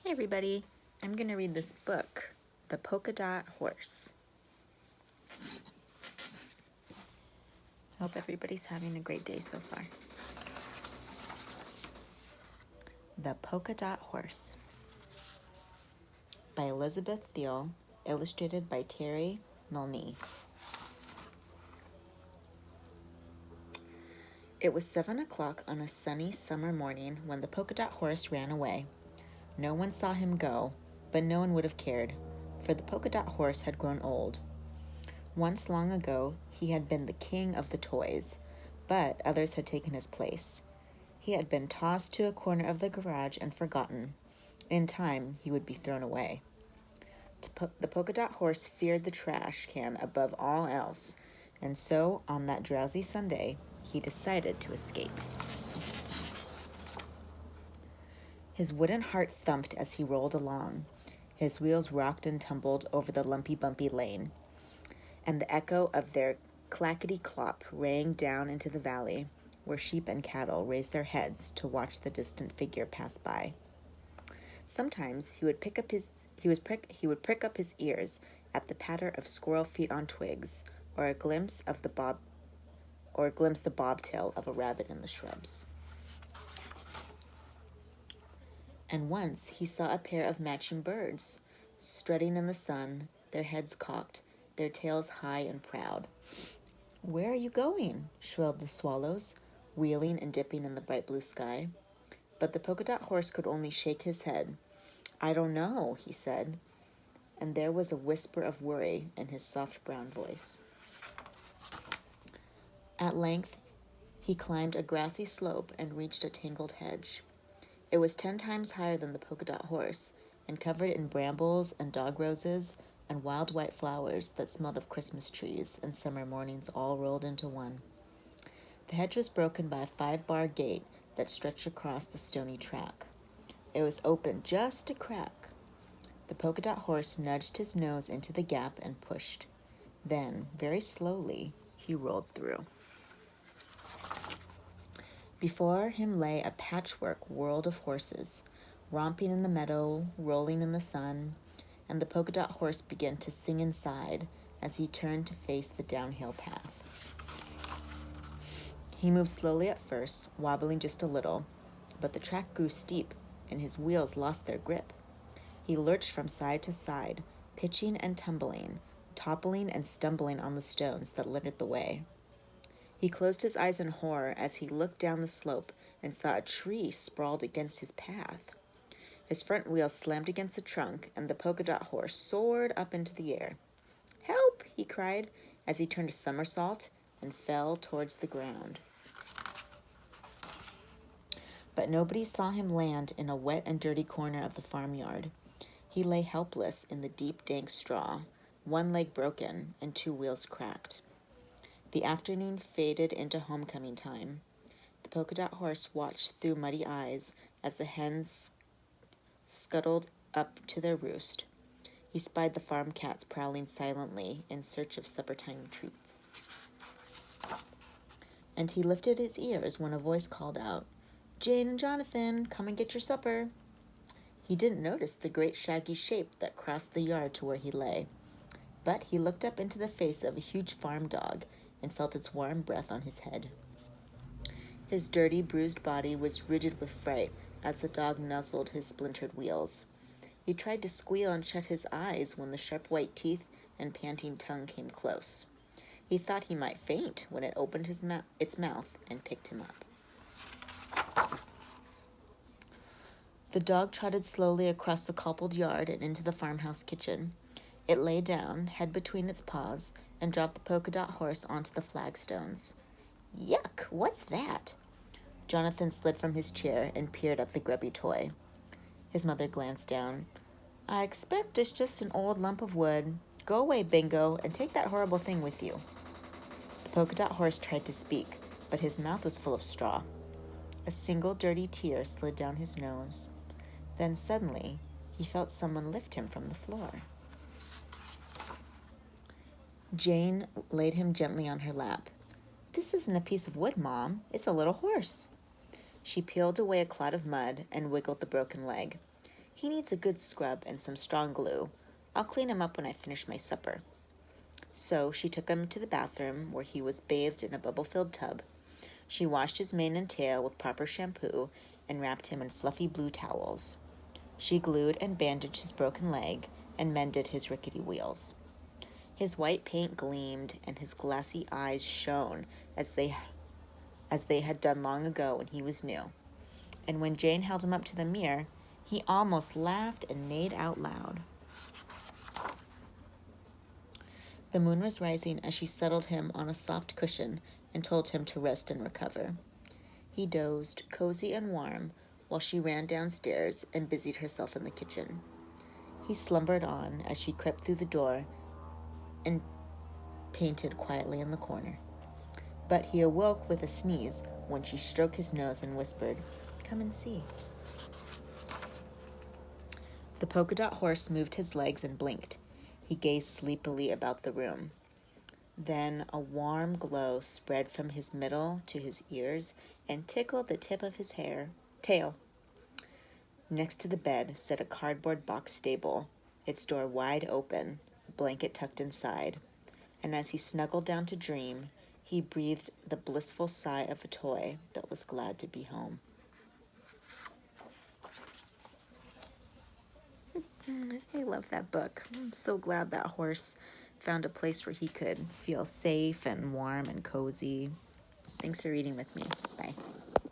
Hey everybody, I'm going to read this book, The Polka Dot Horse. Hope everybody's having a great day so far. The Polka Dot Horse by Elizabeth Thiel, illustrated by Terry Milne. It was 7 o'clock on a sunny summer morning when the polka dot horse ran away. No one saw him go, but no one would have cared, for the polka dot horse had grown old. Once long ago, he had been the king of the toys, but others had taken his place. He had been tossed to a corner of the garage and forgotten. In time, he would be thrown away. The polka dot horse feared the trash can above all else, and so, on that drowsy Sunday, he decided to escape. His wooden heart thumped as he rolled along. His wheels rocked and tumbled over the lumpy-bumpy lane, and the echo of their clackety-clop rang down into the valley, where sheep and cattle raised their heads to watch the distant figure pass by. Sometimes he would prick up his ears at the patter of squirrel feet on twigs, or glimpse the bobtail of a rabbit in the shrubs. And once he saw a pair of matching birds, strutting in the sun, their heads cocked, their tails high and proud. "Where are you going?" shrilled the swallows, wheeling and dipping in the bright blue sky. But the polka dot horse could only shake his head. "I don't know," he said, and there was a whisper of worry in his soft brown voice. At length, he climbed a grassy slope and reached a tangled hedge. It was 10 times higher than the polka dot horse, and covered in brambles and dog roses and wild white flowers that smelled of Christmas trees and summer mornings all rolled into one. The hedge was broken by a 5-bar gate that stretched across the stony track. It was open just a crack. The polka dot horse nudged his nose into the gap and pushed. Then, very slowly, he rolled through. Before him lay a patchwork world of horses, romping in the meadow, rolling in the sun, and the polka dot horse began to sing inside as he turned to face the downhill path. He moved slowly at first, wobbling just a little, but the track grew steep and his wheels lost their grip. He lurched from side to side, pitching and tumbling, toppling and stumbling on the stones that littered the way. He closed his eyes in horror as he looked down the slope and saw a tree sprawled against his path. His front wheels slammed against the trunk, and the polka dot horse soared up into the air. "Help!" he cried as he turned a somersault and fell towards the ground. But nobody saw him land in a wet and dirty corner of the farmyard. He lay helpless in the deep, dank straw, one leg broken and 2 wheels cracked. The afternoon faded into homecoming time. The polka dot horse watched through muddy eyes as the hens scuttled up to their roost. He spied the farm cats prowling silently in search of supper-time treats. And he lifted his ears when a voice called out, "Jane and Jonathan, come and get your supper." He didn't notice the great shaggy shape that crossed the yard to where he lay, but he looked up into the face of a huge farm dog and felt its warm breath on his head. His dirty, bruised body was rigid with fright as the dog nuzzled his splintered wheels. He tried to squeal and shut his eyes when the sharp white teeth and panting tongue came close. He thought he might faint when it opened its mouth and picked him up. The dog trotted slowly across the cobbled yard and into the farmhouse kitchen. It lay down, head between its paws, and dropped the polka dot horse onto the flagstones. "Yuck! What's that?" Jonathan slid from his chair and peered at the grubby toy. His mother glanced down. "I expect it's just an old lump of wood. Go away, Bingo, and take that horrible thing with you." The polka dot horse tried to speak, but his mouth was full of straw. A single dirty tear slid down his nose. Then suddenly, he felt someone lift him from the floor. Jane laid him gently on her lap. "This isn't a piece of wood, Mom. It's a little horse." She peeled away a clod of mud and wiggled the broken leg. He needs a good scrub and some strong glue. I'll clean him up when I finish my supper. So she took him to the bathroom, where he was bathed in a bubble-filled tub. She washed his mane and tail with proper shampoo and wrapped him in fluffy blue towels. She glued and bandaged his broken leg and mended his rickety wheels. His white paint gleamed and his glassy eyes shone as they had done long ago when he was new. And when Jane held him up to the mirror, he almost laughed and neighed out loud. The moon was rising as she settled him on a soft cushion and told him to rest and recover. He dozed, cozy and warm, while she ran downstairs and busied herself in the kitchen. He slumbered on as she crept through the door and painted quietly in the corner. But he awoke with a sneeze when she stroked his nose and whispered, "Come and see." The polka dot horse moved his legs and blinked. He gazed sleepily about the room. Then a warm glow spread from his middle to his ears and tickled the tip of his tail. Next to the bed sat a cardboard box stable, its door wide open, a blanket tucked inside. And as he snuggled down to dream, he breathed the blissful sigh of a toy that was glad to be home. I love that book. I'm so glad that horse found a place where he could feel safe and warm and cozy. Thanks for reading with me. Bye.